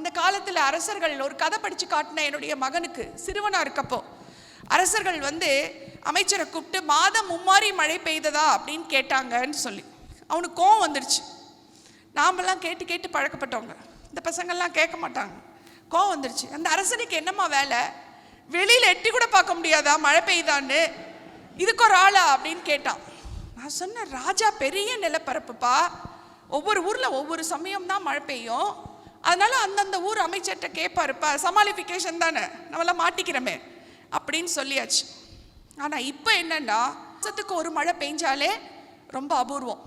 அந்த காலத்தில் அரசர்கள் ஒரு கதை படித்து காட்டின என்னுடைய மகனுக்கு சிறுவனாக இருக்கப்போ அரசர்கள் அமைச்சரை கூப்பிட்டு மாதம் மும்மாரி மழை பெய்ததா அப்படின்னு கேட்டாங்கன்னு சொல்லி அவனுக்கு கோவம் வந்துடுச்சு. நாமெல்லாம் கேட்டு கேட்டு பழக்கப்பட்டவங்க, இந்த பசங்கள்லாம் கேட்க மாட்டாங்க. கோவம் வந்துடுச்சு. அந்த அரசனுக்கு என்னம்மா வேலை, வெளியில் எட்டி கூட பார்க்க முடியாதா மழை பெய்யுதான்னு, இதுக்கு ஒரு ஆளா அப்படின்னு கேட்டான். நான் சொன்னேன், ராஜா பெரிய நிலப்பரப்புப்பா, ஒவ்வொரு ஊரில் ஒவ்வொரு சமயம் தான் மழை பெய்யும், அதனால அந்தந்த ஊர் அமைச்சர்கிட்ட கேட்பாருப்பா, சமாளிஃபிகேஷன் தானே, நம்மளாம் மாட்டிக்கிறோமே அப்படின்னு சொல்லியாச்சு. ஆனால் இப்போ என்னன்னா, வருஷத்துக்கு ஒரு மழை பெஞ்சாலே ரொம்ப அபூர்வம்.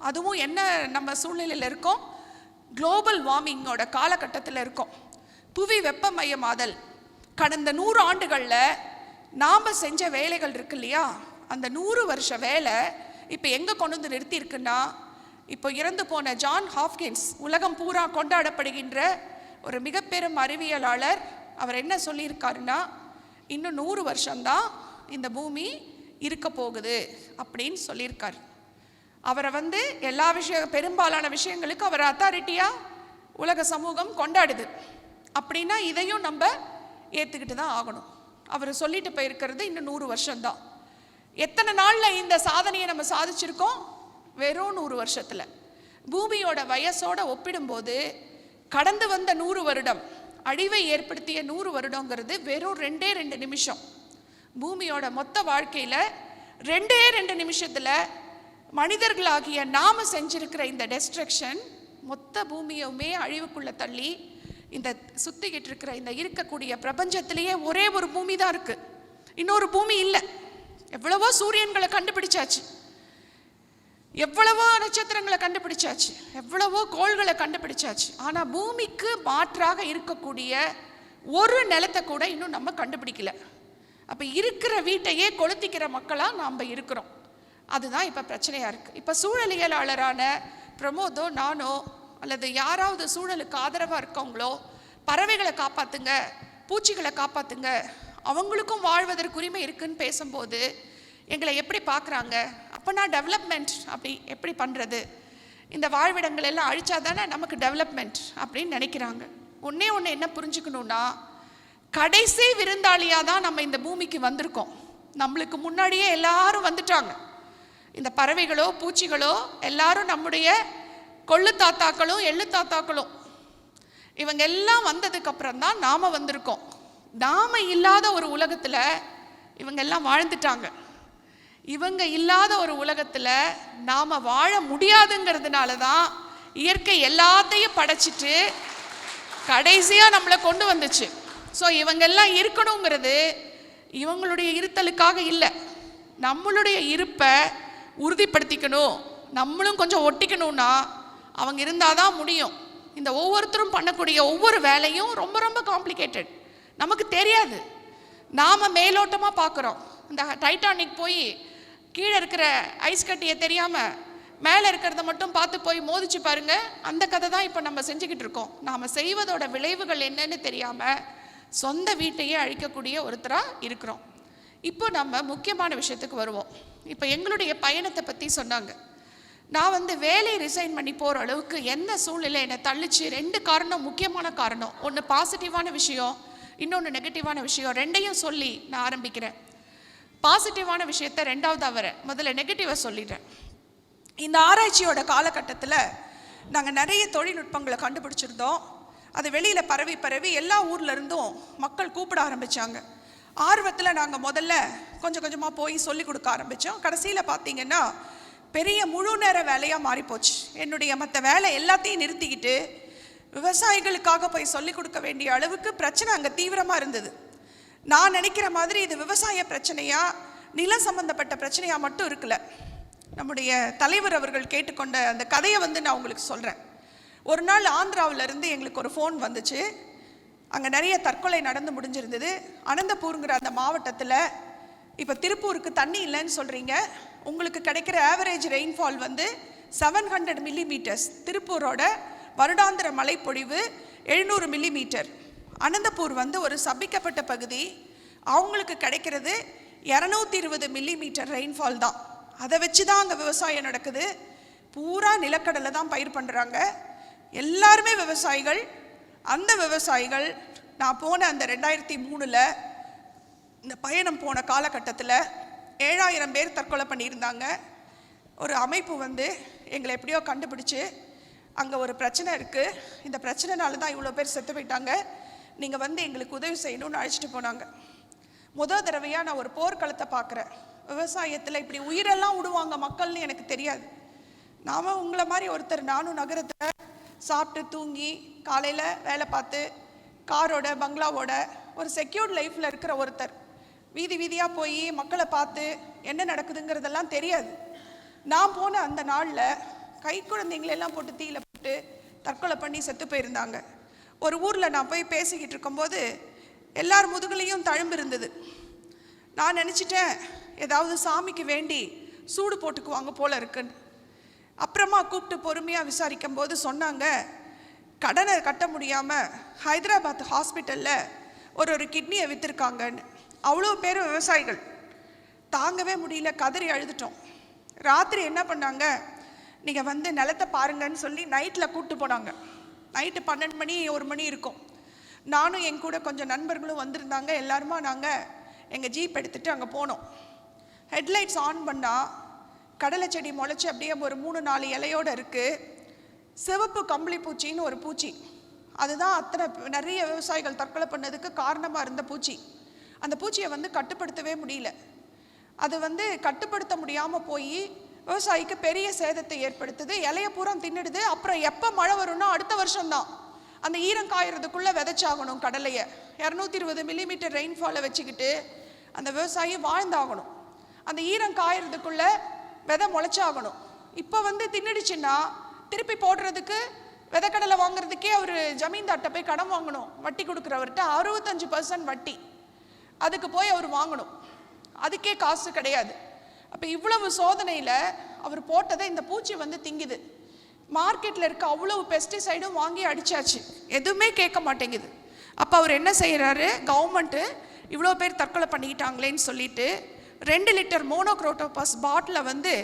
அதுவும் என்ன நம்ம சூழ்நிலையில் இருக்கோம், குளோபல் வார்மிங்கோட காலகட்டத்தில் இருக்கோம். புவி வெப்பமயமாதல் கடந்த 100 ஆண்டுகளில் நாம் செஞ்ச வேலைகள் இருக்கு இல்லையா, அந்த 100 வருஷ வேலை இப்போ எங்கே கொண்டு வந்து நிறுத்தியிருக்குன்னா, இப்போ இறந்து போன ஜான் ஹாப்கின்ஸ் உலகம் பூரா கொண்டாடப்படுகின்ற ஒரு மிகப்பெரும் அறிவியலாளர், அவர் என்ன சொல்லியிருக்காருன்னா, இன்னும் 100 வருஷம்தான் இந்த பூமி இருக்க போகுது அப்படின்னு சொல்லியிருக்கார். அவரை எல்லா பெரும்பாலான விஷயங்களுக்கு அவர் அத்தாரிட்டியாக உலக சமூகம் கொண்டாடுது. அப்படின்னா இதையும் நம்ம ஏற்றுக்கிட்டு தான் ஆகணும். அவர் சொல்லிட்டு போயிருக்கிறது இன்னும் 100 வருஷம்தான். எத்தனை நாளில் இந்த சாதனையை நம்ம சாதிச்சிருக்கோம்? வெறும் 100 வருஷத்தில். பூமியோட வயசோட ஒப்பிடும்போது கடந்து வந்த 100 வருடம், அழிவை ஏற்படுத்திய 100 வருடங்கிறது வெறும் 2 நிமிஷம். பூமியோட மொத்த வாழ்க்கையில் 2 நிமிஷத்தில் மனிதர்களாகிய நாம செஞ்சிருக்கிற இந்த டெஸ்ட்ரக்ஷன் மொத்த பூமியுமே அழிவுக்குள்ள தள்ளி, இந்த சுத்திக்கிட்டு இருக்கிற இந்த இருக்கக்கூடிய பிரபஞ்சத்திலேயே ஒரே ஒரு பூமி தான் இருக்கு, இன்னொரு பூமி இல்லை. எவ்வளவோ சூரியன்களை கண்டுபிடிச்சாச்சு, எவ்வளவோ நட்சத்திரங்களை கண்டுபிடிச்சாச்சு, எவ்வளவோ கோள்களை கண்டுபிடிச்சாச்சு. ஆனால் பூமிக்கு மாற்றாக இருக்கக்கூடிய ஒரு நிலத்தை கூட இன்னும் நம்ம கண்டுபிடிக்கல. அப்போ இருக்கிற வீட்டையே கொளுத்திக்கிற மக்களாக நாம் இருக்கிறோம். அதுதான் இப்போ பிரச்சனையாக இருக்குது. இப்போ சூழலியலாளரான பிரமோதோ நானோ அல்லது யாராவது சூழலுக்கு ஆதரவாக இருக்கவங்களோ பறவைகளை காப்பாற்றுங்க, பூச்சிகளை காப்பாற்றுங்க, அவங்களுக்கும் வாழ்வதற்கு உரிமை இருக்குன்னு பேசும்போது எங்களை எப்படி பார்க்குறாங்க? அப்போ நான் டெவலப்மெண்ட் அப்படி எப்படி பண்ணுறது, இந்த வாழ்விடங்கள் எல்லாம் அழிச்சா தானே நமக்கு டெவலப்மெண்ட் அப்படின்னு நினைக்கிறாங்க. ஒன்றே என்ன புரிஞ்சுக்கணுன்னா, கடைசி விருந்தாளியாக தான் நம்ம இந்த பூமிக்கு வந்திருக்கோம். நம்மளுக்கு முன்னாடியே எல்லாரும் வந்துட்டாங்க. இந்த பறவைகளோ பூச்சிகளோ எல்லாரும் நம்முடைய கொள்ளு தாத்தாக்களும் எள்ளு தாத்தாக்களும், இவங்க எல்லாம் வந்ததுக்கு அப்புறம் தான் நாம் வந்திருக்கோம். நாம இல்லாத ஒரு உலகத்தில் இவங்க எல்லாம் வாழ்ந்துட்டாங்க. இவங்க இல்லாத ஒரு உலகத்தில் நாம் வாழ முடியாதுங்கிறதுனால தான் இயற்கை எல்லாத்தையும் படைச்சிட்டு கடைசியாக நம்மளை கொண்டு வந்துச்சு. ஸோ இவங்கெல்லாம் இருக்கணுங்கிறது இவங்களுடைய இருத்தலுக்காக இல்லை, நம்மளுடைய இருப்பை உறுதிப்படுத்திக்கணும், நம்மளும் கொஞ்சம் ஒட்டிக்கணும்னா அவங்க இருந்தால் தான் முடியும். இந்த ஒவ்வொருத்தரும் பண்ணக்கூடிய ஒவ்வொரு வேலையும் ரொம்ப ரொம்ப காம்ப்ளிகேட்டட், நமக்கு தெரியாது. நாம் மேலோட்டமாக பார்க்குறோம். இந்த டைட்டானிக் போய் கீழே இருக்கிற ஐஸ் கட்டியை தெரியாமல் மேலே இருக்கிறத மட்டும் பார்த்து போய் மோதிச்சு பாருங்க, அந்த கதை தான் இப்போ நம்ம செஞ்சுக்கிட்டு இருக்கோம். நாம் செய்வதோட விளைவுகள் என்னன்னு தெரியாமல் சொந்த வீட்டையே அழிக்கக்கூடிய ஒருத்தராக இருக்கிறோம். இப்போ நம்ம முக்கியமான விஷயத்துக்கு வருவோம். இப்போ எங்களுடைய பயணத்தை பற்றி சொன்னாங்க. நான் வேலையை ரிசைன் பண்ணி போகிற அளவுக்கு என்ன சூழ்நிலை என்னை தள்ளிச்சு? 2 காரணம், முக்கியமான காரணம். ஒன்று பாசிட்டிவான விஷயம், இன்னொன்று நெகட்டிவான விஷயம். 2ஐயும் சொல்லி நான் ஆரம்பிக்கிறேன். பாசிட்டிவான விஷயத்தை 2ஆவதாக வரேன். முதல்ல நெகட்டிவாக சொல்லிடுறேன். இந்த ஆராய்ச்சியோட காலகட்டத்தில் நாங்கள் நிறைய தொழில்நுட்பங்களை கண்டுபிடிச்சிருந்தோம். அது வெளியில் பரவி எல்லா ஊர்ல இருந்தும் மக்கள் கூப்பிட ஆரம்பித்தாங்க. ஆர்வத்தில் நாங்கள் முதல்ல கொஞ்சம் கொஞ்சமாக போய் சொல்லி கொடுக்க ஆரம்பித்தோம். கடைசியில் பார்த்தீங்கன்னா பெரிய முழு நேர வேலையாக மாறிப்போச்சு. என்னுடைய மற்ற வேலை எல்லாத்தையும் நிறுத்திக்கிட்டு விவசாயிகளுக்காக போய் சொல்லிக் கொடுக்க வேண்டிய அளவுக்கு பிரச்சனை அங்கே தீவிரமாக இருந்தது. நான் நினைக்கிற மாதிரி இது விவசாய பிரச்சனையா, நிலம் சம்பந்தப்பட்ட பிரச்சனையா மட்டும் இருக்கல. நம்முடைய தலைவர் அவர்கள் கேட்டுக்கொண்ட அந்த கதையை நான் உங்களுக்கு சொல்கிறேன். ஒரு நாள் ஆந்திராவிலேருந்து எங்களுக்கு ஒரு ஃபோன் வந்துச்சு. அங்கே நிறைய தற்கொலை நடந்து முடிஞ்சிருந்தது. அனந்தபூருங்கிற அந்த மாவட்டத்தில் இப்போ திருப்பூருக்கு தண்ணி இல்லைன்னு சொல்கிறீங்க, உங்களுக்கு கிடைக்கிற ஆவரேஜ் ரெயின்ஃபால் 700 மில்லிமீட்டர்ஸ். திருப்பூரோட வருடாந்திர மழைப்பொழிவு 700 மில்லிமீட்டர். அனந்தபூர் ஒரு சபிக்கப்பட்ட பகுதி, அவங்களுக்கு கிடைக்கிறது 220 மில்லிமீட்டர் ரெயின்ஃபால் தான். அதை வச்சு தான் அங்கே விவசாயம் நடக்குது. பூரா நிலக்கடலை தான் பயிர் பண்ணுறாங்க. எல்லாருமே விவசாயிகள். அந்த விவசாயிகள் நான் போன அந்த 2003 இந்த பயணம் போன காலகட்டத்தில் 7000 பேர் தற்கொலை பண்ணியிருந்தாங்க. ஒரு அமைப்பு வந்து எங்களை எப்படியோ கண்டுபிடிச்சு அங்கே ஒரு பிரச்சனை இருக்குது, இந்த பிரச்சனைனால தான் இவ்வளோ பேர் செத்து போயிட்டாங்க, நீங்கள் வந்து எங்களுக்கு உதவி செய்யணும்னு அழைச்சிட்டு போனாங்க. முதல் தடவையாக நான் ஒரு போர்க்களத்தை பார்க்குறேன். விவசாயத்தில் இப்படி உயிரெல்லாம் விடுவாங்க மக்கள்னு எனக்கு தெரியாது. நாம் உங்களை மாதிரி ஒருத்தர், நானும் நகரத்தில் சாப்பிட்டு தூங்கி காலையில் வேலை பார்த்து காரோட பங்களாவோட ஒரு செக்யூர்ட் லைஃப்பில் இருக்கிற ஒருத்தர் வீதி வீதியாக போய் மக்களை பார்த்து என்ன நடக்குதுங்கிறதெல்லாம் தெரியாது. நான் போன அந்த நாளில் கை குழந்தைங்களெல்லாம் போட்டு தீயில போட்டு தற்கொலை பண்ணி செத்து போயிருந்தாங்க. ஒரு ஊரில் நான் போய் பேசிக்கிட்டு இருக்கும்போது எல்லார் முதுகுலையும் தழும்பு இருந்தது. நான் நினச்சிட்டேன் ஏதாவது சாமிக்கு வேண்டி சூடு போட்டுக்குவாங்க போல இருக்குன்னு. அப்புறமா கூப்பிட்டு பொறுமையாக விசாரிக்கும் போது சொன்னாங்க, கடனை கட்ட முடியாமல் ஹைதராபாத் ஹாஸ்பிட்டலில் ஒரு கிட்னியை விற்றுருக்காங்கன்னு. அவ்வளோ பேர் விவசாயிகள் தாங்கவே முடியல, கதறி அழுதுட்டோம். ராத்திரி என்ன பண்ணாங்க, நீங்கள் வந்து நிலத்தை பாருங்கன்னு சொல்லி நைட்டில் கூப்பிட்டு போனாங்க. நைட்டு 12 மணி 1 மணி இருக்கும். நானும் என் கூட கொஞ்சம் நண்பர்களும் வந்திருந்தாங்க. எல்லாருமா நாங்கள் எங்கள் ஜீப் எடுத்துகிட்டு அங்கே போனோம். ஹெட்லைட்ஸ் ஆன் பண்ணால் கடலை செடி முளைச்சி அப்படியே ஒரு 3-4 இலையோடு இருக்குது. சிவப்பு கம்பளி பூச்சின்னு ஒரு பூச்சி, அதுதான் அத்தனை நிறைய விவசாயிகள் தற்கொலை பண்ணதுக்கு காரணமாக இருந்த பூச்சி. அந்த பூச்சியை வந்து கட்டுப்படுத்தவே முடியல. அது வந்து கட்டுப்படுத்த முடியாமல் போய் விவசாயிக்கு பெரிய சேதத்தை ஏற்படுத்துது. இலைய பூரா தின்னுடுது. அப்புறம் எப்போ மழை வரும்னா அடுத்த வருஷம்தான். அந்த ஈரம் காயறதுக்குள்ளே விதைச்சாகணும் கடலையை. 220 மில்லிமீட்டர் ரெயின்ஃபாலை வச்சுக்கிட்டு அந்த விவசாயி வாழ்ந்தாகணும். அந்த ஈரம் காயறதுக்குள்ளே விதை முளைச்சாகணும். இப்போ வந்து தின்னுடுச்சுன்னா திருப்பி போடுறதுக்கு விதைக்கடலை வாங்குறதுக்கே அவர் ஜமீன்தார்ட்ட போய் கடன் வாங்கணும். வட்டி கொடுக்குறவர்கிட்ட 65% வட்டி, அதுக்கு போய் அவர் வாங்கணும். அதுக்கே காசு கிடையாது. அப்போ இவ்வளவு சோதனையில் அவர் போட்டதை இந்த பூச்சி வந்து திங்குது. மார்க்கெட்டில் இருக்க அவ்வளவு பெஸ்டிசைடும் வாங்கி அடித்தாச்சு, எதுவுமே கேட்க மாட்டேங்குது. அப்போ அவர் என்ன செய்கிறாரு, கவர்மெண்ட்டு இவ்வளோ பேர் தற்கொலை பண்ணிக்கிட்டாங்களேன்னு சொல்லிட்டு 2 லிட்டர் மோனோக்ரோட்டோபாஸ் பாட்டிலை வந்து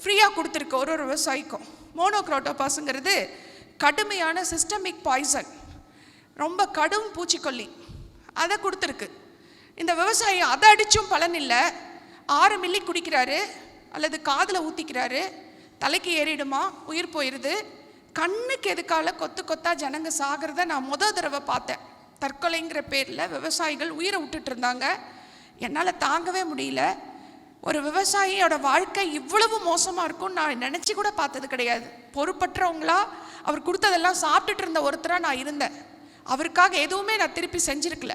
ஃப்ரீயாக கொடுத்துருக்கு ஒரு விவசாயிக்கும். மோனோக்ரோட்டோபாஸுங்கிறது கடுமையான சிஸ்டமிக் பாய்சன், ரொம்ப கடும் பூச்சிக்கொல்லி. அதை கொடுத்துருக்கு. இந்த விவசாயி அதை அடித்தும் பலன் இல்லை. 6 மில்லி குடிக்கிறாரு அல்லது காதில் ஊற்றிக்கிறாரு, தலைக்கு ஏறிடுமா, உயிர் போயிடுது. கண்ணுக்கு எதுக்கால கொத்து கொத்தா ஜனங்க சாகிறத நான் தடவை பார்த்தேன். தற்கொலைங்கிற பேரில் விவசாயிகள் உயிரை விட்டுட்டு இருந்தாங்க. என்னால் தாங்கவே முடியல. ஒரு விவசாயியோட வாழ்க்கை இவ்வளவு மோசமாக இருக்கும்னு நான் நினச்சி கூட பார்த்தது கிடையாது. பொறுப்பற்றவங்களா அவர் கொடுத்ததெல்லாம் சாப்பிட்டுட்டு இருந்த ஒருத்தராக நான் இருந்தேன். அவருக்காக எதுவுமே நான் திருப்பி செஞ்சுருக்கல.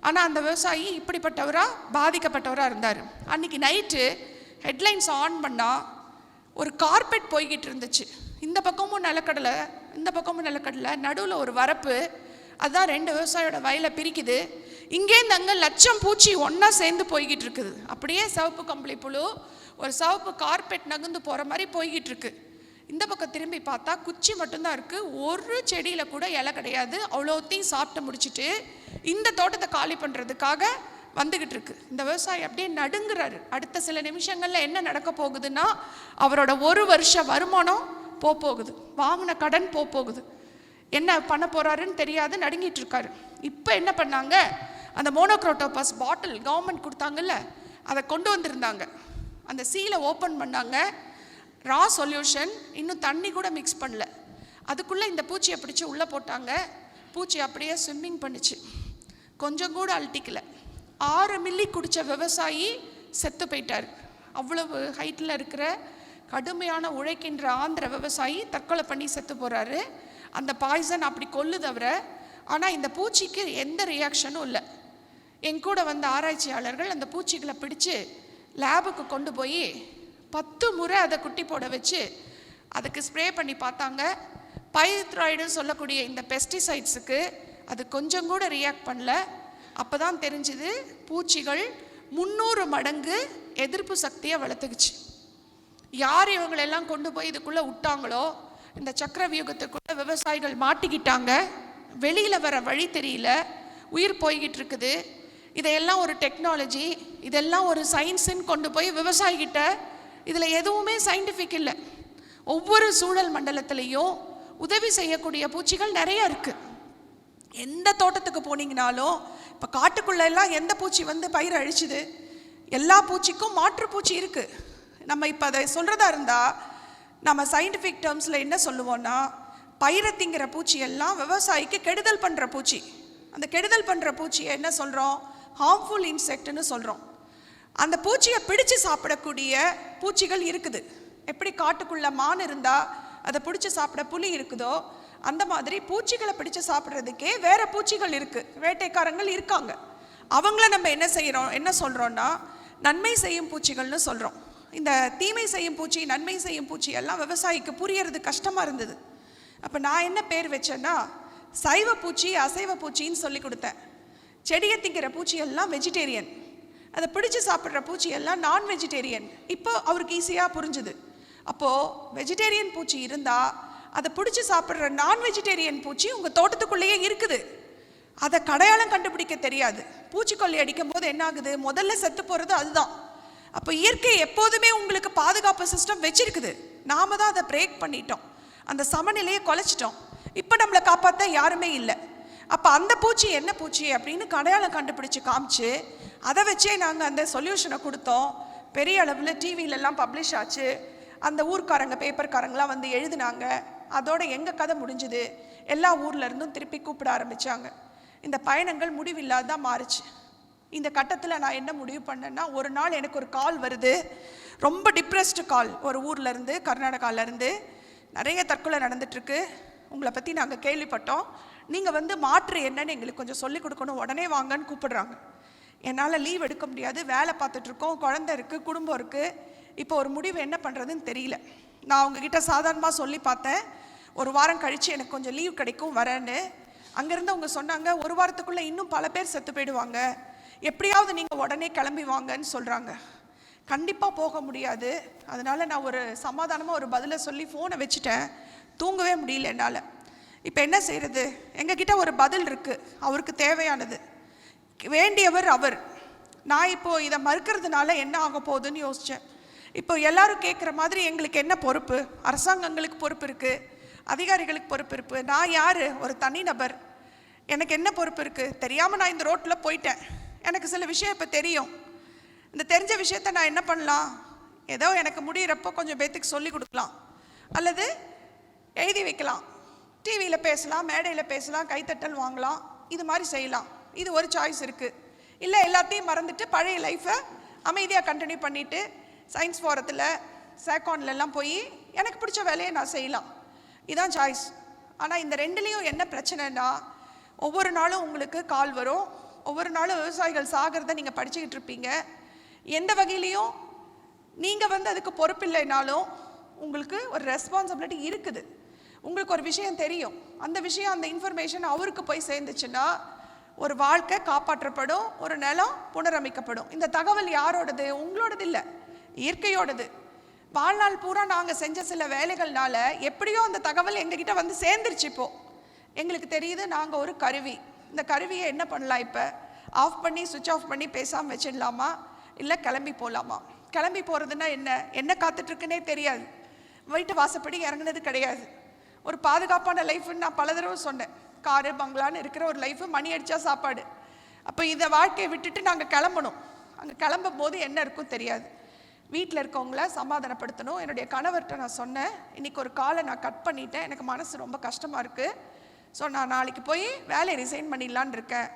ஆனால் அந்த விவசாயி இப்படிப்பட்டவராக பாதிக்கப்பட்டவராக இருந்தார். அன்றைக்கி நைட்டு ஹெட்லைன்ஸ் ஆன் பண்ணால் ஒரு கார்பெட் போய்கிட்டு இருந்துச்சு. இந்த பக்கமும் நிலக்கடலை, இந்த பக்கமும் நிலக்கடலை, நடுவில் ஒரு வரப்பு. அதுதான் 2 விவசாயியோட வயலை பிரிக்குது. இங்கேருந்து அங்கே லட்சம் பூச்சி ஒன்றா சேர்ந்து போய்கிட்டு இருக்குது. அப்படியே சிவப்பு கம்பளி புழு ஒரு சிவப்பு கார்பெட் நகர்ந்து போகிற மாதிரி போய்கிட்டு இருக்கு. இந்த பக்கம் திரும்பி பார்த்தா குச்சி மட்டும்தான் இருக்குது, ஒரு செடியில் கூட இலை கிடையாது. அவ்வளோத்தையும் சாப்பிட்டு முடிச்சுட்டு இந்த தோட்டத்தை காலி பண்ணுறதுக்காக வந்துக்கிட்டு இருக்கு. இந்த விவசாயி அப்படியே நடுங்குறாரு. அடுத்த சில நிமிஷங்களில் என்ன நடக்க போகுதுன்னா, அவரோட 1 வருஷ வருமானம் போகுது, வாங்கின கடன் போகுது. என்ன பண்ண போகிறாருன்னு தெரியாது, நடுங்கிட்டு இருக்காரு. இப்போ என்ன பண்ணாங்க, அந்த மோனோக்ரோட்டோபாஸ் பாட்டில் கவர்மெண்ட் கொடுத்தாங்கல்ல, அதை கொண்டு வந்திருந்தாங்க. அந்த சீலை ஓப்பன் பண்ணாங்க. ரா சொல்யூஷன், இன்னும் தண்ணி கூட மிக்ஸ் பண்ணல. அதுக்குள்ளே இந்த பூச்சியை பிடிச்சி உள்ளே போட்டாங்க. பூச்சி அப்படியே ஸ்விம்மிங் பண்ணிச்சு, கொஞ்சம் கூட அழட்டிக்கல. 6 மில்லி குடித்த விவசாயி செத்து போயிட்டார். அவ்வளவு ஹைட்டில் இருக்கிற கடுமையான உழைக்கின்ற ஆந்திர விவசாயி தற்கொலை பண்ணி செத்து போகிறாரு. அந்த பாய்சன் அப்படி கொல்லுது அவரை. ஆனால் இந்த பூச்சிக்கு எந்த ரியாக்ஷனும் இல்லை. என் கூட வந்த ஆராய்ச்சியாளர்கள் அந்த பூச்சிகளை பிடிச்சு லேபுக்கு கொண்டு போய் 10 முறை அதை குட்டி போட வச்சு அதுக்கு ஸ்ப்ரே பண்ணி பார்த்தாங்க. பைரித்ராய்டுன்னு சொல்லக்கூடிய இந்த பெஸ்டிசைட்ஸுக்கு அது கொஞ்சம் கூட ரியாக்ட் பண்ணல. அப்போ தான் தெரிஞ்சுது பூச்சிகள் 300 மடங்கு எதிர்ப்பு சக்தியை வளர்த்துக்குச்சு. யார் இவங்களெல்லாம் கொண்டு போய் இதுக்குள்ளே விட்டாங்களோ, இந்த சக்கரவியூகத்துக்குள்ளே விவசாயிகள் மாட்டிக்கிட்டாங்க. வெளியில் வர வழி தெரியல, உயிர் போய்கிட்டு இருக்குது. இதையெல்லாம் ஒரு டெக்னாலஜி, இதெல்லாம் ஒரு சயின்ஸுன்னு கொண்டு போய் விவசாயிகிட்ட, இதில் எதுவுமே சயின்டிஃபிக் இல்லை. ஒவ்வொரு சூழல் மண்டலத்திலையும் உதவி செய்யக்கூடிய பூச்சிகள் நிறைய இருக்குது. எந்த தோட்டத்துக்கு போனீங்கனாலும் இப்போ காட்டுக்குள்ளெல்லாம் எந்த பூச்சி வந்து பயிரை அழிச்சுது? எல்லா பூச்சிக்கும் மாற்றுப்பூச்சி இருக்குது. நம்ம இப்போ அதை சொல்கிறதா இருந்தால் நம்ம சயின்டிஃபிக் டேர்ம்ஸில் என்ன சொல்லுவோன்னா, பயிரை திங்கிற பூச்சி எல்லாம் விவசாயிக்கு கெடுதல் பண்ணுற பூச்சி. அந்த கெடுதல் பண்ணுற பூச்சியை என்ன சொல்கிறோம்? ஹார்ம்ஃபுல் இன்செக்ட்னு சொல்கிறோம். அந்த பூச்சியை பிடிச்சு சாப்பிடக்கூடிய பூச்சிகள் இருக்குது. எப்படி காட்டுக்குள்ளே மான் இருந்தால் அதை பிடிச்சி சாப்பிட புலி இருக்குதோ, அந்த மாதிரி பூச்சிகளை பிடிச்சு சாப்பிட்றதுக்கே வேற பூச்சிகள் இருக்குது, வேட்டைக்காரங்கள் இருக்காங்க. அவங்கள நம்ம என்ன சொல்கிறோன்னா நன்மை செய்யும் பூச்சிகள்னு சொல்கிறோம். இந்த தீமை செய்யும் பூச்சி, நன்மை செய்யும் பூச்சி எல்லாம் விவசாயிக்கு புரியறது கஷ்டமாக இருந்தது. அப்போ நான் என்ன பேர் வச்சேன்னா, சைவ பூச்சி அசைவ பூச்சின்னு சொல்லி கொடுத்தேன். செடியை திங்கிற பூச்சி எல்லாம் வெஜிடேரியன், அதை பிடிச்சு சாப்பிட்ற பூச்சி எல்லாம் நான் வெஜிடேரியன். இப்போ அவருக்கு ஈஸியாக புரிஞ்சுது. அப்போது வெஜிடேரியன் பூச்சி இருந்தால் அதை பிடிச்சி சாப்பிட்ற நான் வெஜிடேரியன் பூச்சி உங்கள் தோட்டத்துக்குள்ளேயே இருக்குது. அதை கடையாளம் கண்டுபிடிக்க தெரியாது. பூச்சிக்கொல்லி அடிக்கும் போது என்ன ஆகுது? முதல்ல செத்து போகிறது அதுதான். அப்போ இயற்கை எப்போதுமே உங்களுக்கு பாதுகாப்பு சிஸ்டம் வச்சிருக்குது. நாம தான் அதை பிரேக் பண்ணிட்டோம், அந்த சமநிலையை குலைச்சிட்டோம். இப்போ நம்மளை காப்பாற்ற யாருமே இல்லை. அப்போ அந்த பூச்சி என்ன பூச்சி அப்படின்னு கடையாளம் கண்டுபிடிச்சு காமிச்சு அதை வச்சே நாங்கள் அந்த சொல்யூஷனை கொடுத்தோம். பெரிய அளவில் டிவிலெல்லாம் பப்ளிஷ் ஆச்சு. அந்த ஊர்க்காரங்க பேப்பர்காரங்களாம் வந்து எழுதினாங்க. அதோட எங்கள் கதை முடிஞ்சுது. எல்லா ஊர்லேருந்தும் திருப்பி கூப்பிட ஆரம்பித்தாங்க. இந்த பயணங்கள் முடிவில்லாதான் மாறுச்சு. இந்த கட்டத்தில் நான் என்ன முடிவு பண்ணேன்னா, ஒரு நாள் எனக்கு ஒரு கால் வருது, ரொம்ப டிப்ரெஸ்டு கால். ஒரு ஊர்லேருந்து, கர்நாடகாவிலேருந்து, நிறைய தற்கொலை நடந்துட்டுருக்கு, உங்களை பற்றி நாங்கள் கேள்விப்பட்டோம், நீங்கள் வந்து மாற்று என்னன்னு எங்களுக்கு கொஞ்சம் சொல்லிக் கொடுக்கணும், உடனே வாங்கன்னு கூப்பிடுறாங்க. என்னால் லீவ் எடுக்க முடியாது, வேலை பார்த்துட்ருக்கோம், குழந்தை இருக்குது, குடும்பம் இருக்குது. இப்போ ஒரு முடிவு என்ன பண்ணுறதுன்னு தெரியல. நான் அவங்கக்கிட்ட சாதாரணமாக சொல்லி பார்த்தேன், ஒரு வாரம் கழித்து எனக்கு கொஞ்சம் லீவ் கிடைக்கும் வரேன்னு. அங்கேருந்து அவங்க சொன்னாங்க, ஒரு வாரத்துக்குள்ளே இன்னும் பல பேர் செத்து போயிடுவாங்க, எப்படியாவது நீங்கள் உடனே கிளம்பி வாங்கன்னு சொல்கிறாங்க. கண்டிப்பாக போக முடியாது. அதனால் நான் ஒரு சமாதானமாக ஒரு பதிலை சொல்லி ஃபோனை வச்சுட்டேன். தூங்கவே முடியல என்னால். இப்போ என்ன செய்கிறது? எங்ககிட்ட ஒரு பதில் இருக்குது, அவருக்கு தேவையானது, வேண்டியவர் அவர். நான் இப்போது இதை மறுக்கிறதுனால என்ன ஆக போகுதுன்னு யோசித்தேன். இப்போ எல்லாரும் கேட்குற மாதிரி எங்களுக்கு என்ன பொறுப்பு? அரசாங்கங்களுக்கு பொறுப்பு இருக்குது, அதிகாரிகளுக்கு பொறுப்பு இருக்குது. நான் யார்? ஒரு தனிநபர். எனக்கு என்ன பொறுப்பு இருக்குது? தெரியாமல் நான் இந்த ரோட்டில் போயிட்டேன். எனக்கு சில விஷயம் இப்போ தெரியும். இந்த தெரிஞ்ச விஷயத்த நான் என்ன பண்ணலாம்? ஏதோ எனக்கு முடிகிறப்போ கொஞ்சம் பேத்துக்கு சொல்லி கொடுக்கலாம், அல்லது எழுதி வைக்கலாம், டிவியில் பேசலாம், மேடையில் பேசலாம், கைத்தட்டல் வாங்கலாம், இது மாதிரி செய்யலாம். இது ஒரு சாய்ஸ் இருக்குது. இல்லை எல்லாத்தையும் மறந்துட்டு பழைய லைஃப்பை அமைதியாக கண்டினியூ பண்ணிவிட்டு சயின்ஸ் ஃபாரத்தில் சேக்கான்லலாம் போய் எனக்கு பிடிச்ச வேலையை நான் செய்யலாம். இதுதான் சாய்ஸ். ஆனால் இந்த ரெண்டுலேயும் என்ன பிரச்சனைனா, ஒவ்வொரு நாளும் உங்களுக்கு கால் வரும், ஒவ்வொரு நாளும் விவசாயிகள் சாகிறத நீங்கள் படிச்சுக்கிட்டு இருப்பீங்க. எந்த வகையிலையும் நீங்கள் வந்து அதுக்கு பொறுப்பில்லைனாலும் உங்களுக்கு ஒரு ரெஸ்பான்சிபிலிட்டி இருக்குது. உங்களுக்கு ஒரு விஷயம் தெரியும், அந்த விஷயம், அந்த இன்ஃபர்மேஷன் அவருக்கு போய் சேர்ந்துச்சுன்னா ஒரு வாழ்க்கை காப்பாற்றப்படும், ஒரு நிலம் புனரமைக்கப்படும். இந்த தகவல் யாரோடது? உங்களோடது இல்லை, இயற்கையோடது. வாழ்நாள் பூரா நாங்கள் செஞ்ச சில வேலைகள்னால எப்படியோ அந்த தகவல் எங்ககிட்ட வந்து சேர்ந்துருச்சு. இப்போது எங்களுக்கு தெரியுது, நாங்கள் ஒரு கருவி. இந்த கருவியை என்ன பண்ணலாம்? இப்போ ஆஃப் பண்ணி சுவிட்ச் ஆஃப் பண்ணி பேசாமல் வச்சிடலாமா, இல்லை கிளம்பி போகலாமா? கிளம்பி போகிறதுனா என்ன காத்துட்ருக்குன்னே தெரியாது. வீட்டு வாசப்படி இறங்குனது கிடையாது. ஒரு பாதுகாப்பான லைஃப்னு நான் பல தடவை சொன்னேன். காரு பங்களான்னு இருக்கிற ஒரு லைஃபு, மணி அடித்தா சாப்பாடு. அப்போ இந்த வாழ்க்கையை விட்டுட்டு நாங்கள் கிளம்பணும். அங்கே கிளம்பும் போது என்ன இருக்கும் தெரியாது. வீட்டில் இருக்கவங்கள சமாதானப்படுத்தணும். என்னுடைய கணவர்கிட்ட நான் சொன்னேன், இன்றைக்கி ஒரு காலை நான் கட் பண்ணிட்டேன், எனக்கு மனசு ரொம்ப கஷ்டமாக இருக்குது, ஸோ நான் நாளைக்கு போய் வேலையை ரிசைன் பண்ணிடலான் இருக்கேன்,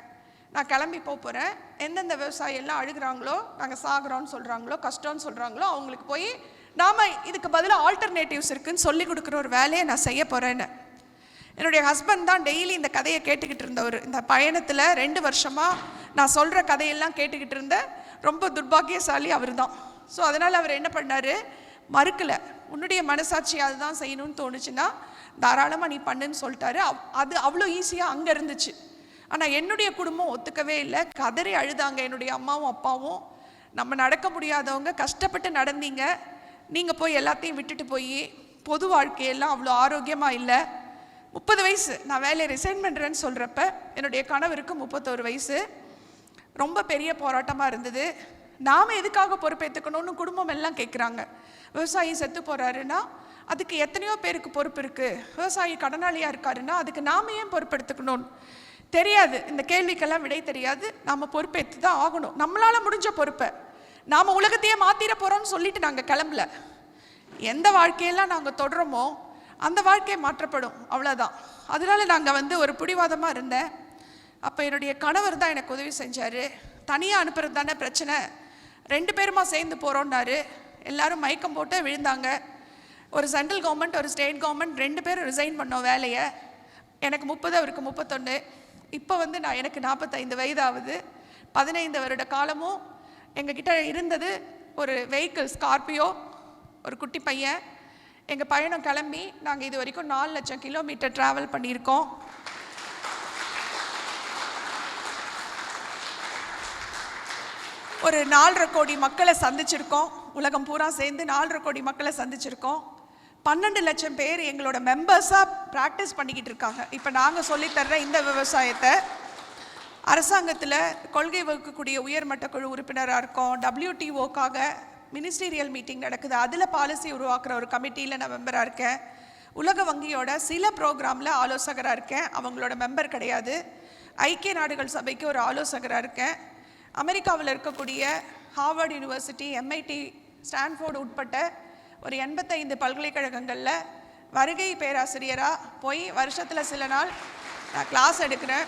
நான் கிளம்பி போகிறேன். எந்தெந்த விவசாயியெல்லாம் அழுகிறாங்களோ, நாங்கள் சாகிறோன்னு சொல்கிறாங்களோ, கஷ்டம்னு சொல்கிறாங்களோ, அவங்களுக்கு போய் நாம் இதுக்கு பதிலாக ஆல்டர்னேட்டிவ்ஸ் இருக்குதுன்னு சொல்லி கொடுக்குற ஒரு வேலையை நான் செய்ய போகிறேன்னு. என்னுடைய ஹஸ்பண்ட் தான் டெய்லி இந்த கதையை கேட்டுக்கிட்டு இருந்தவர். இந்த பயணத்தில் 2 வருஷமாக நான் சொல்கிற கதையெல்லாம் கேட்டுக்கிட்டு இருந்த ரொம்ப துர்பாக்கியசாலி அவர் தான். ஸோ அதனால் அவர் என்ன பண்ணார், மறுக்கலை. உன்னுடைய மனசாட்சி அதுதான் செய்யணும்னு தோணுச்சுன்னா தாராளமாக நீ பண்ணுன்னு சொல்லிட்டாரு. அது அவ்வளோ ஈஸியாக அங்கே இருந்துச்சு. ஆனால் என்னுடைய குடும்பம் ஒத்துக்கவே இல்லை, கதறி அழுதாங்க. என்னுடைய அம்மாவும் அப்பாவும், நம்ம நடக்க முடியாதவங்க கஷ்டப்பட்டு நடந்தீங்க, நீங்கள் போய் எல்லாத்தையும் விட்டுட்டு போய் பொது வாழ்க்கையெல்லாம் அவ்வளோ ஆரோக்கியமாக இல்லை. 30 வயசு நான் வேலையை ரிசைன் பண்ணுறேன்னு சொல்கிறப்ப என்னுடைய கணவருக்கு 31 வயசு. ரொம்ப பெரிய போராட்டமாக இருந்தது. நாம் எதுக்காக பொறுப்பேற்றுக்கணும்னு குடும்பம் எல்லாம் கேட்குறாங்க. விவசாயி செத்து போகிறாருன்னா அதுக்கு எத்தனையோ பேருக்கு பொறுப்பு இருக்குது. விவசாயி கடனாளியாக இருக்காருன்னா அதுக்கு நாம் ஏன் பொறுப்பெடுத்துக்கணும்னு தெரியாது, இந்த கேள்விக்கெல்லாம் விடை தெரியாது. நாம் பொறுப்பேற்று தான் ஆகணும். நம்மளால் முடிஞ்ச பொறுப்பை. நாம் உலகத்தையே மாற்றிட போகிறோம்னு சொல்லிட்டு நாங்கள் கிளம்பல. எந்த வாழ்க்கையெல்லாம் நாங்கள் தொடரோமோ அந்த வாழ்க்கை மாற்றப்படும், அவ்வளோதான். அதனால நாங்கள் ஒரு பிடிவாதமாக இருந்தேன். அப்போ என்னுடைய கணவர் தான் எனக்கு உதவி செஞ்சார். தனியாக அனுப்புறது தானே பிரச்சனை, 2 பேருமா சேர்ந்து போகிறோன்னாரு. எல்லாரும் மயக்கம் போட்டு விழுந்தாங்க. ஒரு சென்ட்ரல் கவர்மெண்ட், ஒரு ஸ்டேட் கவர்மெண்ட், 2 பேரும் ரிசைன் பண்ணோம் வேலையை. எனக்கு 30, அவருக்கு 31. இப்போ எனக்கு 45 வயதாகுது. 15 வருட காலமும் எங்ககிட்ட இருந்தது ஒரு வெஹிக்கிள், ஸ்கார்பியோ, ஒரு குட்டி பையன். எங்கள் பயணம் கிளம்பி நாங்கள் இது வரைக்கும் 4 லட்சம் கிலோமீட்டர் ட்ராவல் பண்ணியிருக்கோம். ஒரு 4.5 கோடி மக்களை சந்திச்சிருக்கோம். உலகம் பூரா சேர்ந்து 4.5 கோடி மக்களை சந்திச்சிருக்கோம். 12 லட்சம் பேர் எங்களோட மெம்பர்ஸாக ப்ராக்டிஸ் பண்ணிக்கிட்டு இருக்காங்க. இப்போ நாங்கள் சொல்லித்தர்ற இந்த விவசாயத்தை அரசாங்கத்தில் கொள்கை வகுக்கக்கூடிய உயர்மட்ட குழு உறுப்பினராக இருக்கோம். WTOக்காக மினிஸ்டீரியல் மீட்டிங் நடக்குது, அதில் பாலிசி உருவாக்குற ஒரு கமிட்டியில் நான் மெம்பராக இருக்கேன். உலக வங்கியோட சில ப்ரோக்ராமில் ஆலோசகராக இருக்கேன், அவங்களோட மெம்பர் கிடையாது. ஐக்கிய நாடுகள் சபைக்கு ஒரு ஆலோசகராக இருக்கேன். அமெரிக்காவில் இருக்கக்கூடிய ஹார்வர்ட் யூனிவர்சிட்டி, MIT, ஸ்டான்ஃபோர்டு உட்பட்ட ஒரு 85 பல்கலைக்கழகங்களில் வருகை பேராசிரியராக போய் வருஷத்தில் சில நாள் நான் கிளாஸ் எடுக்கிறேன்.